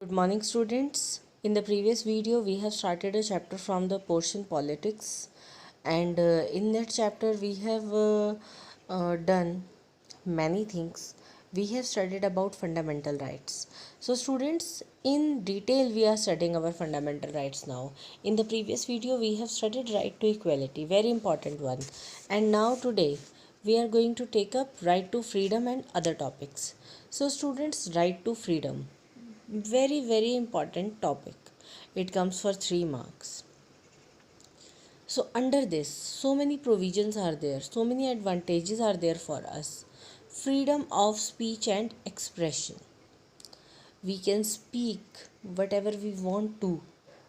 Good morning, students. In the previous video, we have started a chapter from the portion politics, and in that chapter, we have done many things. We have studied about fundamental rights. So, students, in detail, we are studying our fundamental rights now. In the previous video, we have studied right to equality, very important one, and now today, we are going to take up right to freedom and other topics. So, students, right to freedom, very important topic. It comes for 3 marks. So under this, so many provisions are there, so many advantages are there for us. Freedom of speech and expression, we can speak whatever we want to,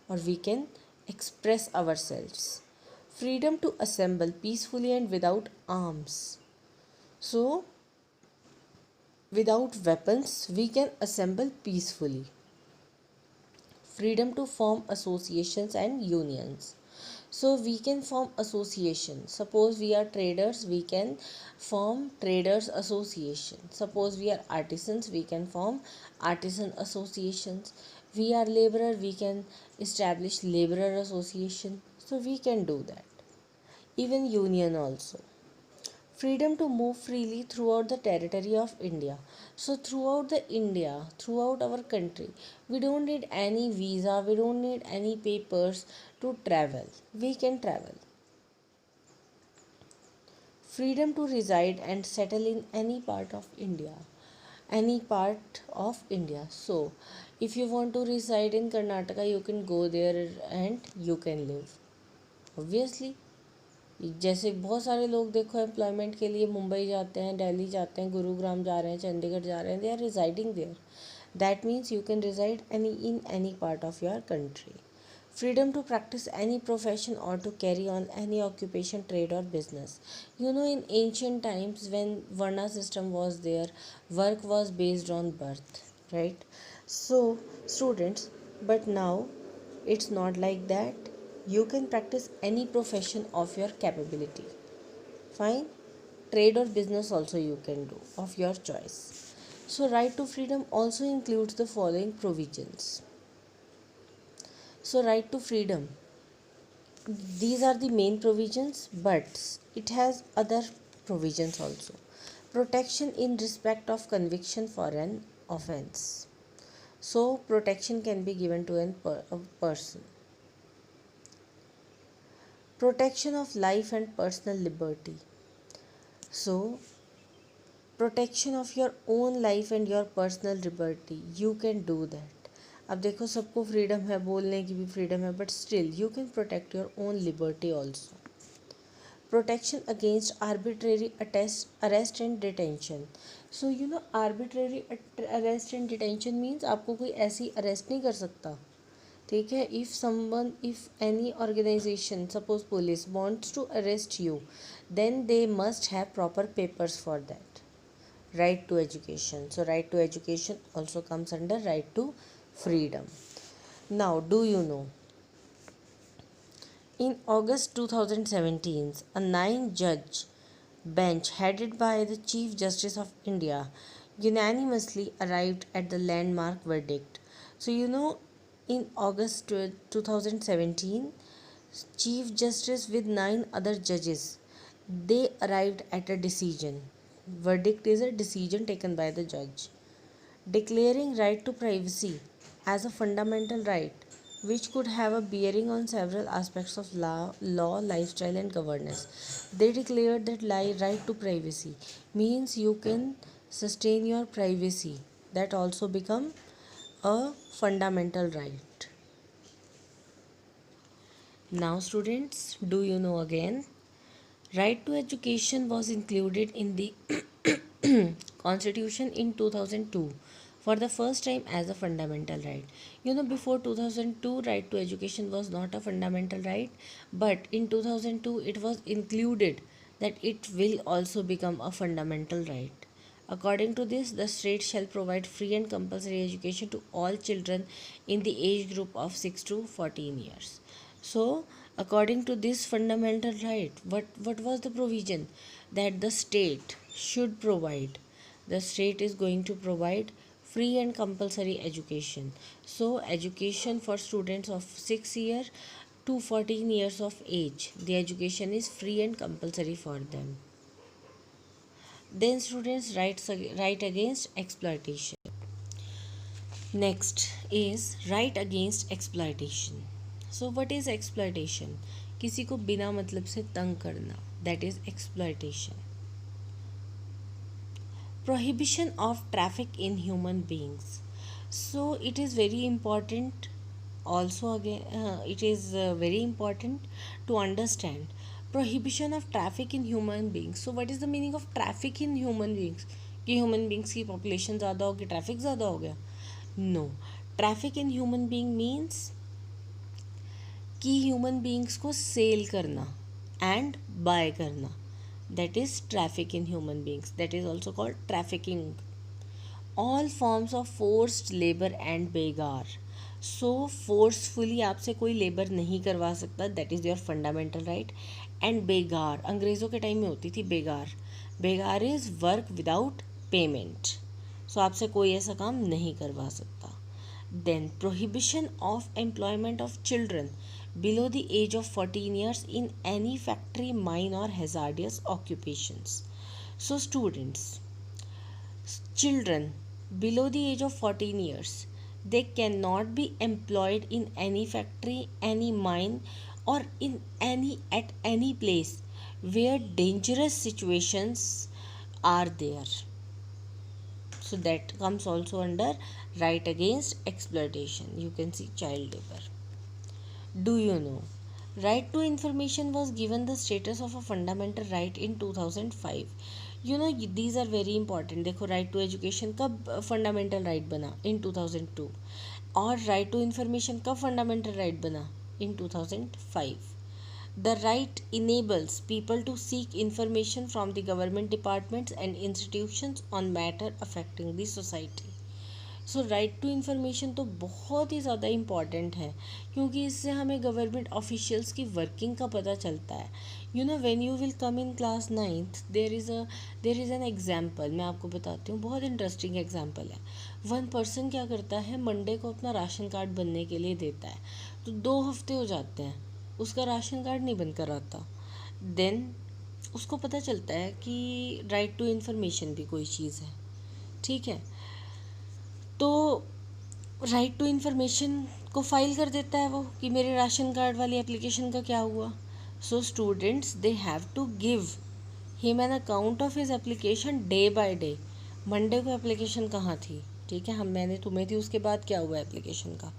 or we can express ourselves. Freedom to assemble peacefully and without arms, so without weapons we can assemble peacefully. Freedom to form associations and unions, so we can form associations. Suppose we are traders, we can form traders association. Suppose we are artisans, we can form artisan associations. We are laborer, we can establish laborer association. So we can do that. Even union also. Freedom to move freely throughout the territory of India. So throughout the India, throughout our country, we don't need any visa, we don't need any papers to travel, we can travel. Freedom to reside and settle in any part of India, any part of India. So if you want to reside in Karnataka, you can go there and you can live, obviously. जैसे बहुत सारे लोग देखो employment के लिए मुंबई जाते हैं, दिल्ली जाते हैं, गुरुग्राम जा रहे हैं, चंडीगढ़ जा रहे हैं, they are residing there. That means you can reside any part of your country. Freedom to practice any profession or to carry on any occupation, trade or business. You know, in ancient times when Varna system was there, work was based on birth, right? So students, but now it's not like that. You can practice any profession of your capability. Fine. Trade or business also you can do of your choice. So right to freedom also includes the following provisions. So right to freedom, these are the main provisions, but it has other provisions also. Protection in respect of conviction for an offense, so protection can be given to a person. Protection of life and personal liberty, so protection of your own life and your personal liberty, you can do that. अब देखो, सबको freedom है, बोलने की भी freedom है, but still you can protect your own liberty also. Protection against arbitrary arrest and detention. So you know, arbitrary arrest and detention means आपको कोई ऐसी अरेस्ट नहीं कर सकता, ठीक है. if any organization, suppose police wants to arrest you, then they must have proper papers for that. Right to education, so right to education also comes under right to freedom. Now do you know, in August 2017, a 9-judge bench headed by the Chief Justice of India unanimously arrived at the landmark verdict. So you know, in August 2017, Chief Justice with 9 other judges, they arrived at a decision. Verdict is a decision taken by the judge, declaring right to privacy as a fundamental right which could have a bearing on several aspects of law, lifestyle and governance. They declared that right to privacy means you can sustain your privacy. That also become a fundamental right. Now students, do you know again? Right to education was included in the Constitution in 2002 for the first time as a fundamental right. You know, before 2002, right to education was not a fundamental right, but in 2002 it was included that it will also become a fundamental right. According to this, the state shall provide free and compulsory education to all children in the age group of 6 to 14 years. So, according to this fundamental right, what was the provision? That the state should provide. The state is going to provide free and compulsory education. So education for students of 6 year to 14 years of age, the education is free and compulsory for them. Then students right against exploitation. Next is right against exploitation. So what is exploitation? किसी को बिना मतलब से तंग करना, that is exploitation. Prohibition of traffic in human beings. So it is very important also again, it is very important to understand prohibition of traffic in human beings. So what is the meaning of traffic in human beings? कि human beings की population ज़्यादा होगी, traffic ज़्यादा हो गया? No, traffic in human being means कि human beings को sale करना and buy करना, that is traffic in human beings, that is also called trafficking. All forms of forced labor and बेगार. So forcefully आपसे कोई labour नहीं करवा सकता, that is your fundamental right. And बेगार, अंग्रेज़ों के टाइम में होती थी बेगार. बेगार is work without payment. So आपसे कोई ऐसा काम नहीं करवा सकता. Then prohibition of employment of children below the age of 14 years in any factory, mine or hazardous occupations. So students, children below the age of 14 years, they cannot be employed in any factory, any mine or in at any place where dangerous situations are there. So that comes also under right against exploitation. You can see child labor. Do you know, right to information was given the status of a fundamental right in 2005. You know, these are very important. देखो, right to education कब fundamental right बना? In 2002. और right to information कब fundamental right बना? In 2005. The right enables people to seek information from the government departments and institutions on matter affecting the society. So right to information तो बहुत ही ज़्यादा important है, क्योंकि इससे हमें गवर्नमेंट ऑफिशियल्स की वर्किंग का पता चलता है. You know, when you will come in class 9th, there is an example. मैं आपको बताती हूँ, बहुत इंटरेस्टिंग एग्जाम्पल है. वन पर्सन क्या करता है, मंडे को अपना राशन कार्ड बनने के लिए देता है, तो 2 हफ्ते हो जाते हैं, उसका राशन कार्ड नहीं बन कर आता. देन उसको पता चलता है कि राइट टू इन्फॉर्मेशन भी कोई चीज़ है. ठीक है, तो राइट टू इन्फॉर्मेशन को फाइल कर देता है वो कि मेरे राशन कार्ड वाली एप्लीकेशन का क्या हुआ. So students, they have to give him an account of his application day by day. Monday को एप्लीकेशन कहाँ थी, ठीक है, मैंने तुम्हें दी, उसके बाद क्या हुआ एप्लीकेशन का.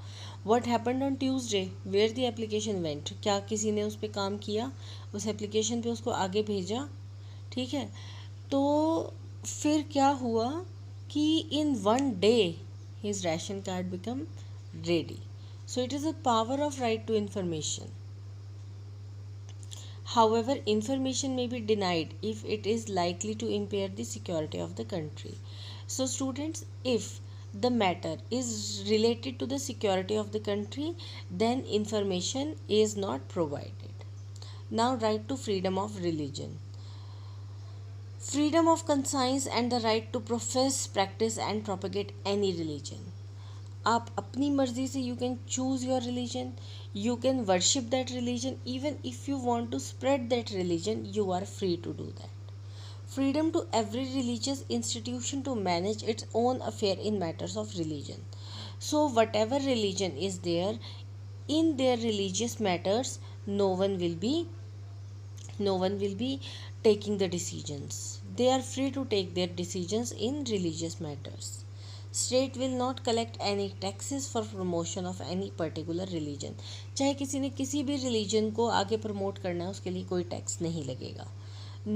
What happened on Tuesday, where the application went, क्या किसी ने उस पर काम किया, उस एप्लीकेशन पे उसको आगे भेजा. ठीक है, तो फिर क्या हुआ कि in one day his ration card become ready. So it is a power of right to information. However, information may be denied if it is likely to impair the security of the country. So students, if the matter is related to the security of the country, then information is not provided. Now, right to freedom of religion. Freedom of conscience and the right to profess, practice and propagate any religion. आप अपनी मर्जी से you can choose your religion, you can worship that religion, even if you want to spread that religion, you are free to do that. Freedom to every religious institution to manage its own affair in matters of religion. So whatever religion is there, in their religious matters, no one will be taking the decisions. They are free to take their decisions in religious matters. State will not collect any taxes for promotion of any particular religion. चाहे किसी ने किसी भी religion को आगे promote करना है, उसके लिए कोई टैक्स नहीं लगेगा.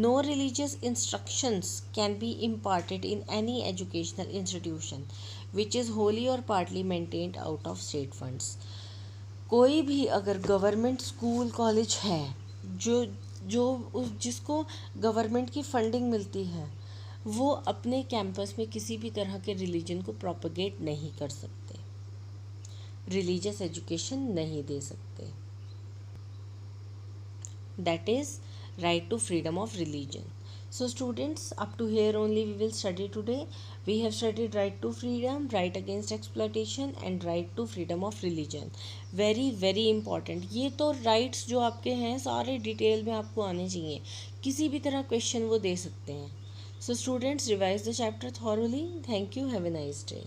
No religious instructions can be imparted in any educational institution which is wholly or partly maintained out of state funds. कोई भी अगर गवर्नमेंट स्कूल कॉलेज है जिसको गवर्नमेंट की फंडिंग मिलती है, वो अपने कैंपस में किसी भी तरह के रिलीजन को प्रोपगेट नहीं कर सकते, रिलीजियस एजुकेशन नहीं दे सकते. That is right to freedom of religion. So students, up to here only we will study today. We have studied right to freedom, right against exploitation and right to freedom of religion. Very very important. ये तो rights जो आपके हैं सारे detail में आपको आने चाहिए, किसी भी तरह क्वेश्चन वो दे सकते हैं. So students, revise the chapter thoroughly. Thank you. Have a nice day.